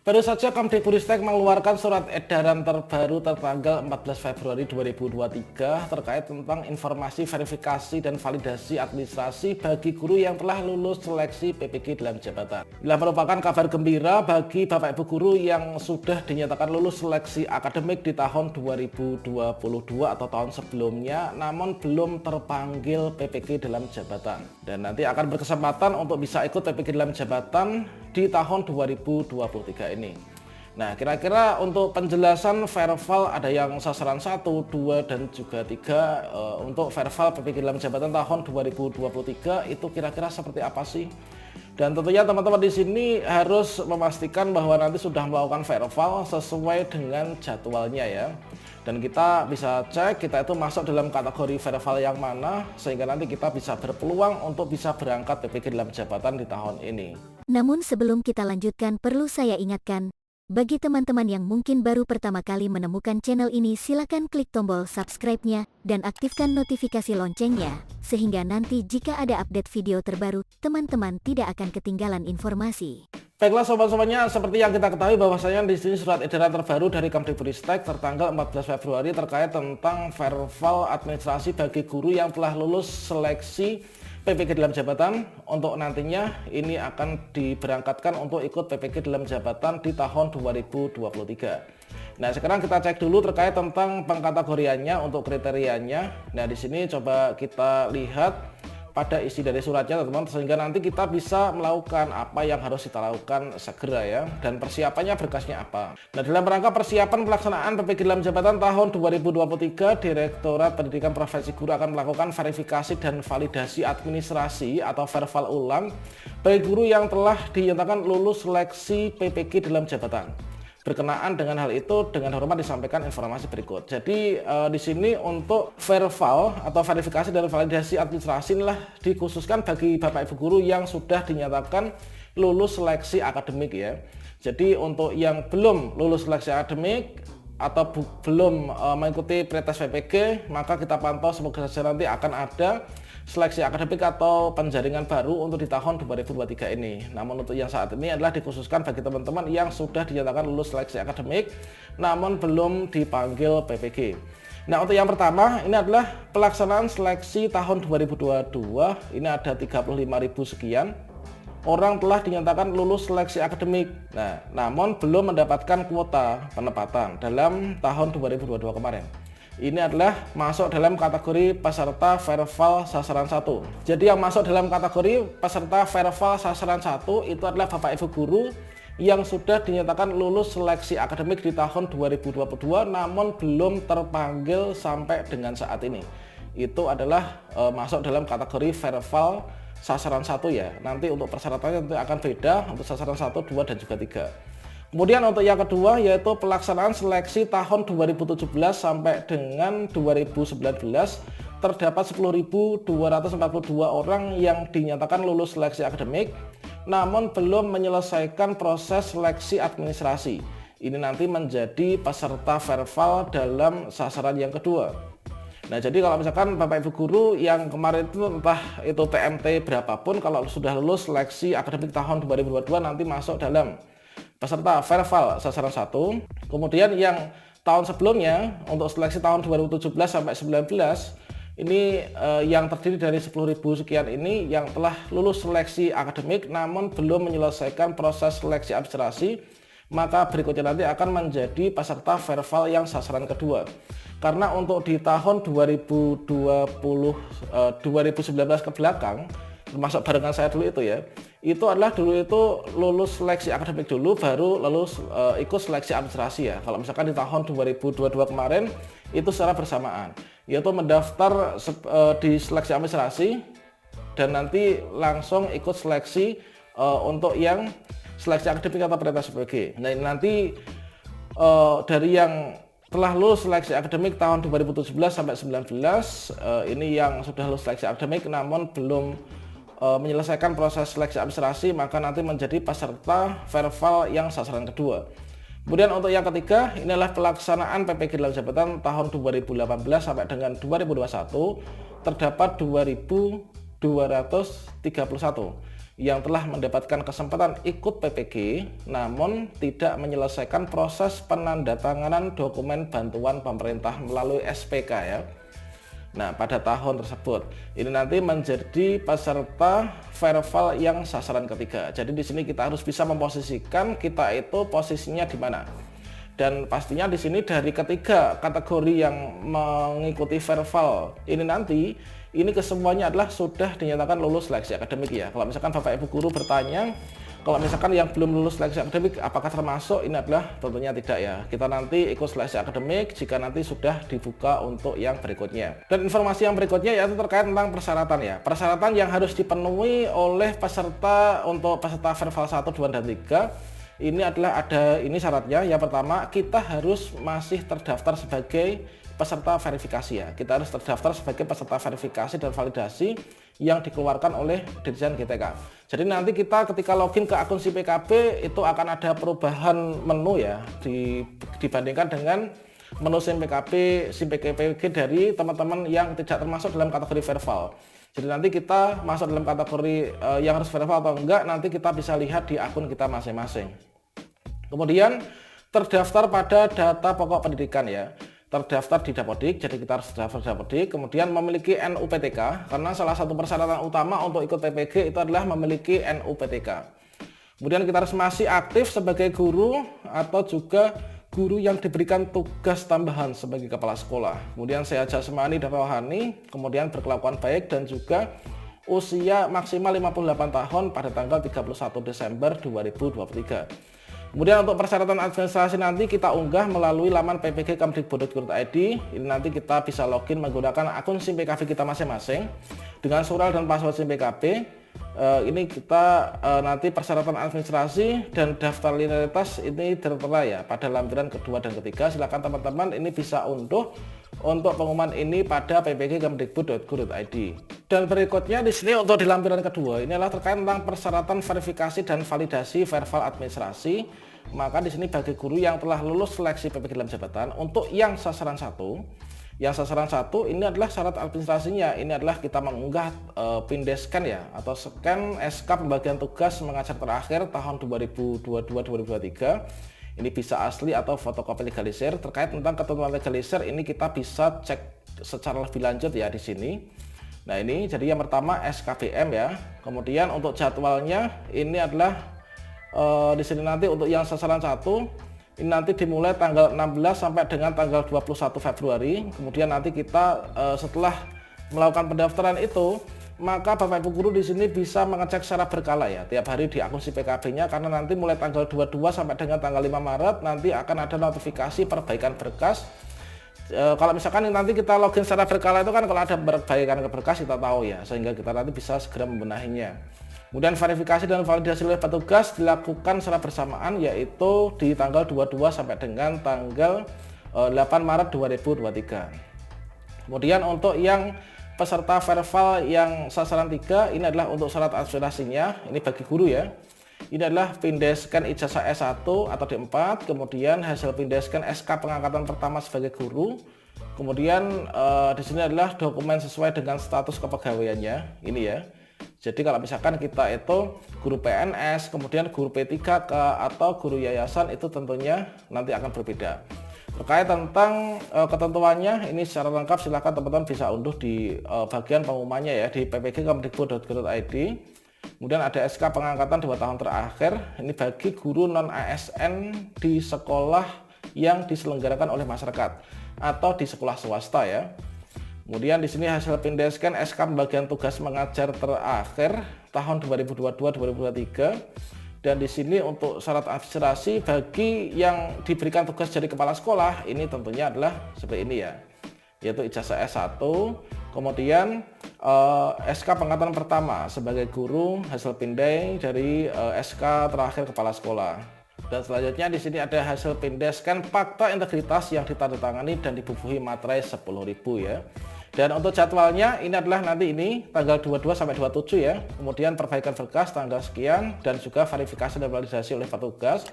Baru saja Kemdikbudristek mengeluarkan surat edaran terbaru tertanggal 14 Februari 2023 terkait tentang informasi verifikasi dan validasi administrasi bagi guru yang telah lulus seleksi PPG dalam jabatan. Ini merupakan kabar gembira bagi Bapak Ibu guru yang sudah dinyatakan lulus seleksi akademik di tahun 2022 atau tahun sebelumnya namun belum terpanggil PPG dalam jabatan. Dan nanti akan berkesempatan untuk bisa ikut PPG dalam jabatan di tahun 2023 ini. Nah, kira-kira untuk penjelasan verval ada yang sasaran 1, 2 dan juga 3 untuk verval PPG dalam jabatan tahun 2023 itu kira-kira seperti apa sih? Dan tentunya teman-teman di sini harus memastikan bahwa nanti sudah melakukan verval sesuai dengan jadwalnya ya. Dan kita bisa cek kita itu masuk dalam kategori verval yang mana sehingga nanti kita bisa berpeluang untuk bisa berangkat PPG dalam jabatan di tahun ini. Namun sebelum kita lanjutkan perlu saya ingatkan, bagi teman-teman yang mungkin baru pertama kali menemukan channel ini silakan klik tombol subscribe-nya dan aktifkan notifikasi loncengnya, sehingga nanti jika ada update video terbaru, teman-teman tidak akan ketinggalan informasi. Baiklah sobat-sobatnya, seperti yang kita ketahui bahwasanya di sini surat edaran terbaru dari Kemdikbudristek tertanggal 14 Februari terkait tentang verval administrasi bagi guru yang telah lulus seleksi PPG dalam jabatan untuk nantinya ini akan diberangkatkan untuk ikut PPG dalam jabatan di tahun 2023. Nah, sekarang kita cek dulu terkait tentang pengkategoriannya untuk kriterianya. Nah, di sini coba kita lihat pada isi dari suratnya teman-teman sehingga nanti kita bisa melakukan apa yang harus kita lakukan segera ya, dan persiapannya berkasnya apa. Nah, dalam rangka persiapan pelaksanaan PPG dalam jabatan tahun 2023, Direktorat Pendidikan Profesi Guru akan melakukan verifikasi dan validasi administrasi atau verval ulang bagi guru yang telah dinyatakan lulus seleksi PPG dalam jabatan. Berkenaan dengan hal itu, dengan hormat disampaikan informasi berikut. Jadi di sini untuk verval atau verifikasi dan validasi administrasi inilah dikhususkan bagi Bapak Ibu guru yang sudah dinyatakan lulus seleksi akademik ya. Jadi untuk yang belum lulus seleksi akademik atau belum mengikuti pretest PPG, maka kita pantau semoga saja nanti akan ada seleksi akademik atau penjaringan baru untuk di tahun 2023 ini. Namun untuk yang saat ini adalah dikhususkan bagi teman-teman yang sudah dinyatakan lulus seleksi akademik namun belum dipanggil PPG. Nah, untuk yang pertama ini adalah pelaksanaan seleksi tahun 2022. Ini ada 35.000 sekian orang telah dinyatakan lulus seleksi akademik. Nah, namun belum mendapatkan kuota penempatan dalam tahun 2022 kemarin. Ini adalah masuk dalam kategori peserta verval sasaran 1. Jadi yang masuk dalam kategori peserta verval sasaran 1 itu adalah Bapak Ibu guru yang sudah dinyatakan lulus seleksi akademik di tahun 2022 namun belum terpanggil sampai dengan saat ini. Itu adalah masuk dalam kategori verval sasaran 1 ya. Nanti untuk persyaratannya nanti akan beda untuk sasaran 1, 2 dan juga 3. Kemudian untuk yang kedua yaitu pelaksanaan seleksi tahun 2017 sampai dengan 2019 terdapat 10.242 orang yang dinyatakan lulus seleksi akademik namun belum menyelesaikan proses seleksi administrasi. Ini nanti menjadi peserta verval dalam sasaran yang kedua. Nah, jadi kalau misalkan Bapak Ibu guru yang kemarin itu entah itu TMT berapapun kalau sudah lulus seleksi akademik tahun 2022 nanti masuk dalam peserta verval sasaran 1. Kemudian yang tahun sebelumnya untuk seleksi tahun 2017 sampai 19 ini yang terdiri dari 10.000 sekian ini yang telah lulus seleksi akademik namun belum menyelesaikan proses seleksi administrasi, maka berikutnya nanti akan menjadi peserta verval yang sasaran kedua. Karena untuk di tahun 2019 ke belakang termasuk barengan saya dulu itu ya, itu adalah dulu itu lulus seleksi akademik dulu baru lulus ikut seleksi administrasi ya. Kalau misalkan di tahun 2022 kemarin itu secara bersamaan, yaitu mendaftar di seleksi administrasi dan nanti langsung ikut seleksi untuk yang seleksi akademik atau pretest PPG. Nah, nanti dari yang telah lulus seleksi akademik tahun 2017 sampai 19 ini yang sudah lulus seleksi akademik namun belum menyelesaikan proses seleksi administrasi, maka nanti menjadi peserta verval yang sasaran kedua. Kemudian untuk yang ketiga, inilah pelaksanaan PPG dalam jabatan tahun 2018 sampai dengan 2021 terdapat 2.231. yang telah mendapatkan kesempatan ikut PPG namun tidak menyelesaikan proses penandatanganan dokumen bantuan pemerintah melalui SPK ya. Nah, pada tahun tersebut ini nanti menjadi peserta verval yang sasaran ketiga. Jadi di sini kita harus bisa memposisikan kita itu posisinya di mana. Dan pastinya di sini dari ketiga kategori yang mengikuti verval ini nanti, ini kesemuanya adalah sudah dinyatakan lulus seleksi akademik ya. Kalau misalkan Bapak Ibu guru bertanya, kalau misalkan yang belum lulus seleksi akademik apakah termasuk, ini adalah tentunya tidak ya. Kita nanti ikut seleksi akademik jika nanti sudah dibuka untuk yang berikutnya. Dan informasi yang berikutnya yaitu terkait tentang persyaratan ya. Persyaratan yang harus dipenuhi oleh peserta untuk peserta verval 1, 2, dan 3 ini adalah ini syaratnya. Yang pertama, kita harus masih terdaftar sebagai peserta verifikasi ya. Kita harus terdaftar sebagai peserta verifikasi dan validasi yang dikeluarkan oleh Dirjen GTK. Jadi nanti kita ketika login ke akun SIMPKB itu akan ada perubahan menu ya dibandingkan dengan menu SIMPKB dari teman-teman yang tidak termasuk dalam kategori verval. Jadi nanti kita masuk dalam kategori yang harus verval atau enggak, nanti kita bisa lihat di akun kita masing-masing. Kemudian terdaftar pada data pokok pendidikan ya. Terdaftar di Dapodik, jadi kita harus terdaftar di Dapodik. Kemudian memiliki NUPTK, karena salah satu persyaratan utama untuk ikut PPG itu adalah memiliki NUPTK. Kemudian kita harus masih aktif sebagai guru atau juga guru yang diberikan tugas tambahan sebagai kepala sekolah. Kemudian sehat jasmani dan rohani, kemudian berkelakuan baik dan juga usia maksimal 58 tahun pada tanggal 31 Desember 2023. Kemudian untuk persyaratan administrasi nanti kita unggah melalui laman ppg.kemdikbud.go.id. Ini nanti kita bisa login menggunakan akun SIMPKB kita masing-masing dengan surel dan password SIMPKB. Ini kita nanti persyaratan administrasi dan daftar linearitas ini tertera ya pada lampiran kedua dan ketiga. Silakan teman-teman ini bisa unduh untuk pengumuman ini pada ppg.kemdikbud.go.id. Dan berikutnya di sini untuk di lampiran kedua ini adalah terkait tentang persyaratan verifikasi dan validasi verval administrasi. Maka di sini bagi guru yang telah lulus seleksi PPG dalam jabatan untuk yang sasaran 1. Yang sasaran 1 ini adalah syarat administrasinya. Ini adalah kita mengunggah pindeskan ya atau scan SK pembagian tugas mengajar terakhir tahun 2022-2023. Ini bisa asli atau fotokopi legalisir. Terkait tentang ketentuan legalisir ini kita bisa cek secara lebih lanjut ya di sini. Nah, ini jadi yang pertama SKBM ya. Kemudian untuk jadwalnya ini adalah di sini nanti untuk yang sasaran 1 ini nanti dimulai tanggal 16 sampai dengan tanggal 21 Februari. Kemudian nanti kita setelah melakukan pendaftaran itu, maka Bapak Ibu guru di sini bisa mengecek secara berkala ya tiap hari di akun SIMPKB-nya, karena nanti mulai tanggal 22 sampai dengan tanggal 5 Maret nanti akan ada notifikasi perbaikan berkas. Kalau misalkan nanti kita login secara berkala itu kan kalau ada perbaikan berkas kita tahu ya, sehingga kita nanti bisa segera membenahinya. Kemudian verifikasi dan validasi oleh petugas dilakukan secara bersamaan yaitu di tanggal 22 sampai dengan tanggal 8 Maret 2023. Kemudian untuk yang peserta verval yang sasaran 3 ini adalah untuk syarat administrasinya, ini bagi guru ya. Ini adalah pindeskan ijazah S1 atau D4, kemudian hasil pindeskan SK pengangkatan pertama sebagai guru. Kemudian di sini adalah dokumen sesuai dengan status kepegawaiannya, ini ya. Jadi kalau misalkan kita itu guru PNS, kemudian guru P3K atau guru yayasan itu tentunya nanti akan berbeda. Terkait tentang ketentuannya ini secara lengkap silahkan teman-teman bisa unduh di bagian pengumumannya ya di ppg.kemdikbud.go.id. Kemudian ada SK pengangkatan 2 tahun terakhir, ini bagi guru non ASN di sekolah yang diselenggarakan oleh masyarakat atau di sekolah swasta ya. Kemudian di sini hasil pindeskan SK pembagian tugas mengajar terakhir tahun 2022-2023. Dan di sini untuk syarat administrasi bagi yang diberikan tugas jadi kepala sekolah ini tentunya adalah seperti ini ya, yaitu ijazah S1, kemudian SK pengangkatan pertama sebagai guru, hasil pindai dari SK terakhir kepala sekolah. Dan selanjutnya di sini ada hasil pindeskan fakta integritas yang ditandatangani dan dibubuhi materai 10.000 ya. Dan untuk jadwalnya ini adalah nanti ini tanggal 22 sampai 27 ya. Kemudian perbaikan berkas tanggal sekian dan juga verifikasi dan validasi oleh petugas.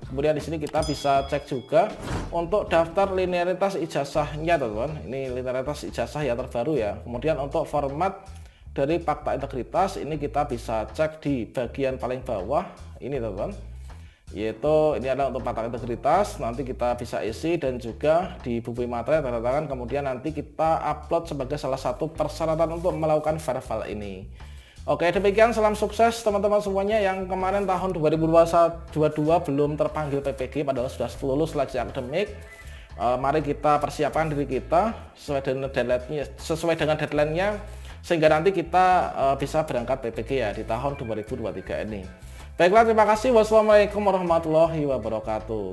Kemudian di sini kita bisa cek juga untuk daftar linearitas ijazahnya teman-teman. Ini linearitas ijazah yang terbaru ya. Kemudian untuk format dari fakta integritas ini kita bisa cek di bagian paling bawah ini teman-teman, yaitu ini adalah untuk fakta integritas. Nanti kita bisa isi dan juga di buku materi tanda tangan, kemudian nanti kita upload sebagai salah satu persyaratan untuk melakukan verval ini. Oke, demikian, salam sukses teman-teman semuanya yang kemarin tahun 2022 belum terpanggil PPG padahal sudah lulus seleksi akademik. Mari kita persiapkan diri kita sesuai dengan deadline-nya sehingga nanti kita bisa berangkat PPG ya di tahun 2023 ini. Baiklah, terima kasih. Wassalamualaikum warahmatullahi wabarakatuh.